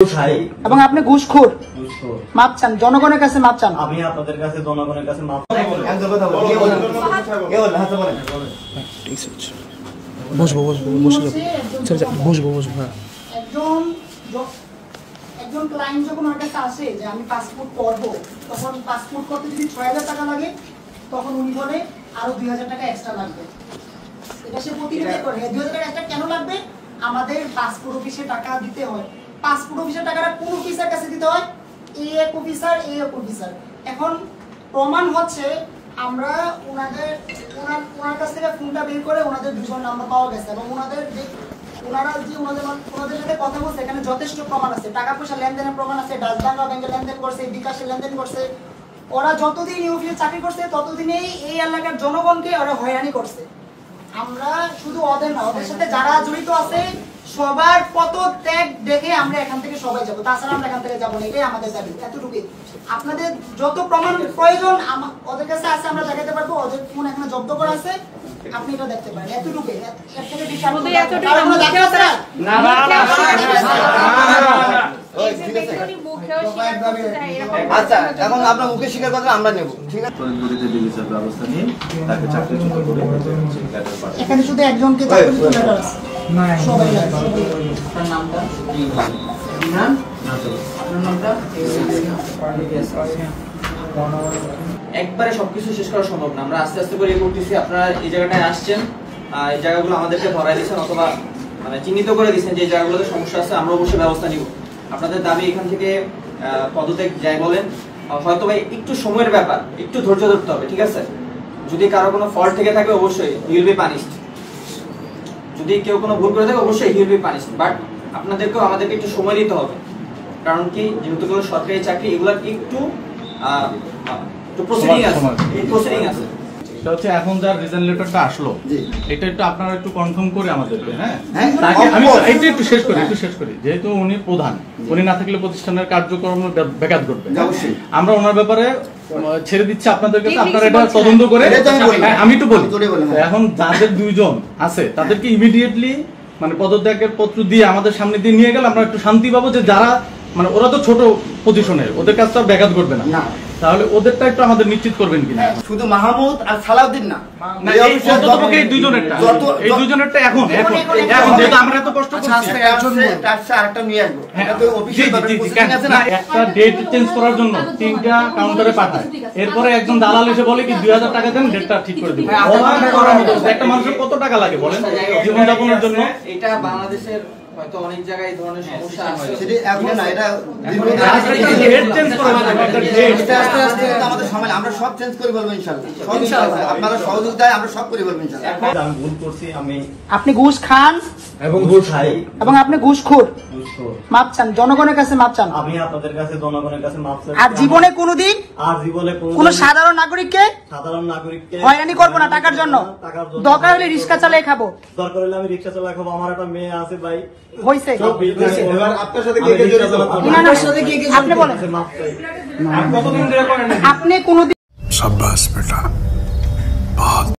এবং আপনি ঘুষখোর মাপ চান, জনগণের কাছে মাপ চান। আমি আপনাদের কাছে জনগণের কাছে মাপ একজন ক্লায়েন্ট যখন আমার কাছে আসে যে আমি পাসপোর্ট করবো, তখন পাসপোর্ট করতে যদি ৬,০০০ টাকা লাগে, তখন উনি বলে আরো ২,০০০ টাকা এক্সট্রা লাগবে। এটা সে প্রতিনিধি করে ২,০০০ টাকা এক্সট্রা কেন লাগবে? আমাদের পাসপোর্ট অফিসে টাকা দিতে হয়। পাসপোর্ট অফিসের টাকাটা কোন অফিসার কাছে দিতে হয়? এক অফিসার। এখন প্রমাণ হচ্ছে আমরা ওনার কাছ থেকে ফোনটা বের করে ওনাদের দুজন নাম্বার পাওয়া গেছে এবং ওনাদের সাথে কথা বলছে, এখানে যথেষ্ট প্রমাণ আছে, টাকা পয়সা লেনদেনের প্রমাণ আছে, ডাচবাংলা ব্যাংকে লেনদেন করছে, বিকাশে লেনদেন করছে। ওরা যতদিন এই অফিসে চাকরি করছে ততদিনেই এই এলাকার জনগণকে ওরা হয়রানি করছে। আমরা শুধু ওদের না, ওদের সাথে যারা জড়িত আছে সবার পদত্যাগ দেখে আমরা এখান থেকে সবাই যাবো, তাছাড়া আমরা এখান থেকে যাবো না, এটাই আমাদের দাবি। এতটুকুই। আপনাদের যত প্রমাণ প্রয়োজন ওদের কাছে আছে, আমরা দেখাতে পারবো। ওদের ফোন এখানে জব্দ করা আছে, আপনি এটা দেখতে পারেন। এতটুকুই। এর থেকে বেশি আচ্ছা, এখন আপনার মুখে স্বীকার করলে আমরা নেব, ঠিক আছে? ব্যবস্থা নিয়ে তাকে চাকরিচ্যুত করে এখানে শুধু একজনকে চাকরিচ্যুত করা আছে। সবাই আপনার নামটা বিধান, আপনার নামটা একবারে সবকিছু শেষ করা সম্ভব না, আমরা আস্তে আস্তে করে করতেছি। আপনারা এই জায়গাটায় আসছেন, এই জায়গাগুলো আমাদেরকে ধরাই দিচ্ছেন অথবা মানে চিহ্নিত করে দিচ্ছেন যে এই জায়গাগুলোতে সমস্যা আছে, আমরা অবশ্যই ব্যবস্থা নিব। আপনাদের দাবি এখান থেকে পদত্যাগ যাই বলেন, হয়তো ভাই একটু সময়ের ব্যাপার, একটু ধৈর্য ধরতে হবে, ঠিক আছে? যদি কারো কোনো ফল্ট থেকে থাকে অবশ্যই হি উইল বি পানিশড, যদি কেউ কোনো ভুল করে থাকে অবশ্যই he will be punished, but আপনাদেরকেও আমাদেরকে একটু সময় দিতে হবে। কারণ কি, যেহেতু কোনো সরকারি চাকরি, এগুলো একটু প্রসিডিং আছে। এটা হচ্ছে এখন যার রিজাইন লেটারটা আসলো, এটা একটু আপনারা একটু কনফার্ম করে আমাদেরকে, হ্যাঁ আমি এইটা একটু শেষ করি। যেহেতু উনি প্রধান, উনি না থাকলে প্রতিষ্ঠানের কার্যক্রম ব্যাঘাত ঘটবে। আমরা ওনার ব্যাপারে ছেড়ে দিচ্ছি আপনাদের কাছে, আপনারা এটা তদন্ত করে। আমি একটু বলি, এখন যাদের দুইজন আছে তাদেরকে ইমিডিয়েটলি মানে পদত্যাগের পত্র দিয়ে আমাদের সামনে দিয়ে নিয়ে গেলে আমরা একটু শান্তি পাবো, যে যারা মানে ওরা তো ছোট পজিশনের, ওদের কাজটা ব্যাঘাত ঘটবে না। তাহলে ওদেরটা একটু আমাদের নিশ্চিত করবেন কিনা? শুধু মাহমুদ আর সালাউদ্দিন না, এই দুইজনেরটা এখন যেহেতু আমরা এত কষ্ট করছি, আরেকটা নিয়ে আসবো। একটা ডেট চেঞ্জ করার জন্য 3টা কাউন্টারে পাঠায়, এরপরে একজন দালাল এসে বলে কি 2,000 টাকা দেন, ডেটটা ঠিক করে দিব। একটা মানুষের কত টাকা লাগে বলেন জীবনযাপনের জন্য? এটা বাংলাদেশের হয়তো অনেক জায়গায় এই ধরনের সমস্যা আছে, সেটা এখন না, এটা ডেট চেঞ্জ করা যাবে, একটা ডেট আস্তে আস্তে আমাদের সময় আমরা সব চেঞ্জ করে বলবো ইনশাআল্লাহ। আপনারা সহযোগিতায় আমরা সব করে বলবো ইনশাআল্লাহ। আমি ভুল করছি, আপনি ঘুষ খান এবং ঘুষ খাই এবং আপনি ঘুষখোর মাপ চান, জনগণের কাছে মাপ চান। আমি আপনাদের কাছে জনগণের কাছে মাপ চাই। আর জীবনে কোনোদিন কোন সাধারণ নাগরিককে হয়রানি করবো না টাকার জন্য। দরকার হলে রিক্সা চালিয়ে খাবো, দরকার হলে আমি রিক্সা চালিয়ে খাবো। আমার একটা মেয়ে আছে ভাই, হয়েছে। আপনার সাথে কে আপনি বলেন, আপনি কোনোদিন शाबाश बेटा।